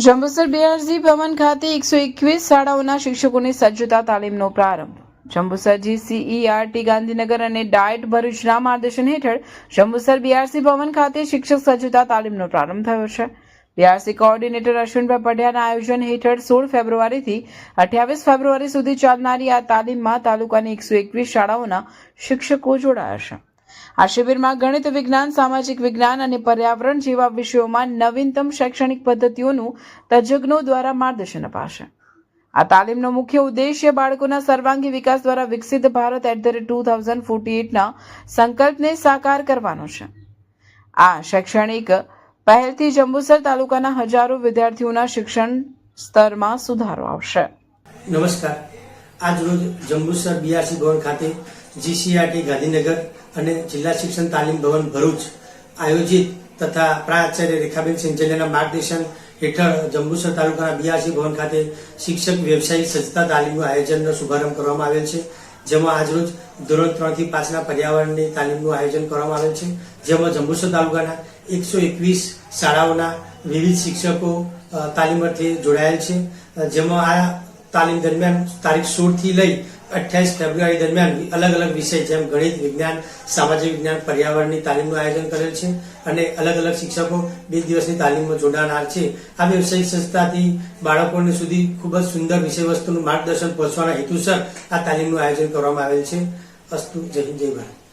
Jambusar BRC ભવન ખાતે 121 શાળાઓના શિક્ષકોની સજ્જતા તાલીમનો પ્રારંભ. જંબુસર GCERT ગાંધીનગર અને ડાયટ ભરૂચના માર્ગદર્શન હેઠળ જંબુસર બીઆરસી ભવન ખાતે શિક્ષક સજ્જતા તાલીમનો પ્રારંભ થયો છે. બીઆરસી કોઓર્ડિનેટર અશ્વિનભાઈ પઢિયાના આયોજન હેઠળ 16 ફેબ્રુઆરીથી 28 ફેબ્રુઆરી સુધી ચાલનારી આ તાલીમમાં તાલુકાની 121 શાળાઓના શિક્ષકો જોડાયા છે. આ શિબિરમાં ગણિત, વિજ્ઞાન, સામાજિક વિજ્ઞાન અને પર્યાવરણ જેવા વિષયોમાં નવીનતમ શૈક્ષણિક પદ્ધતિઓનું તજજ્ઞો દ્વારા માર્ગદર્શન અપાશે. આ તાલીમનો મુખ્ય ઉદ્દેશ્ય બાળકોના સર્વાંગી વિકાસ દ્વારા વિકસિત ભારત @2048ના સંકલ્પને સાકાર કરવાનો છે. આ શૈક્ષણિક પહેલથી જંબુસર તાલુકાના હજારો વિદ્યાર્થીઓના શિક્ષણ સ્તરમાં સુધારો આવશે. નમસ્કાર. આજ રોજ જંબુસર બીઆરસી ભવન ખાતે GCERT ગાંધીનગર અને જિલ્લા શિક્ષણ તાલીમ ભવન ભરૂચ આયોજિત તથા પ્રાચાર્ય રેખાબેન સિંચલિયાના માર્ગદર્શન હેઠળ જંબુસર તાલુકાના બીઆરસી ભવન ખાતે શિક્ષક વ્યવસાયિક સજ્જતા તાલીમનું આયોજનનો શુભારંભ કરવામાં આવેલ છે. જેમાં આજરોજ ધોરણ 3 થી 5ના પર્યાવરણની તાલીમનું આયોજન કરવામાં આવેલ છે. જેમાં જંબુસર તાલુકાના 121 શાળાઓના વિવિધ શિક્ષકો તાલીમ અર્થે જોડાયેલ છે. જેમાં આ તાલીમ દરમિયાન તારીખ 16 થી લઈ 28 ફેબ્રુઆરી દરમિયાન અલગ અલગ વિષય જેમ ગણિત, વિજ્ઞાન, સામાજિક વિજ્ઞાન, પર્યાવરણની તાલીમનું આયોજન કરેલ છે અને અલગ અલગ શિક્ષકો 2 દિવસની તાલીમમાં જોડાનાર છે. આ વ્યવસાયિક સંસ્થાથી બાળકોને સુધી ખૂબ જ સુંદર વિષય વસ્તુનું માર્ગદર્શન પહોંચવાના હેતુસર આ તાલીમનું આયોજન કરવામાં આવેલ છે. અસ્તુ. જય હિન્દ, જય ભારત.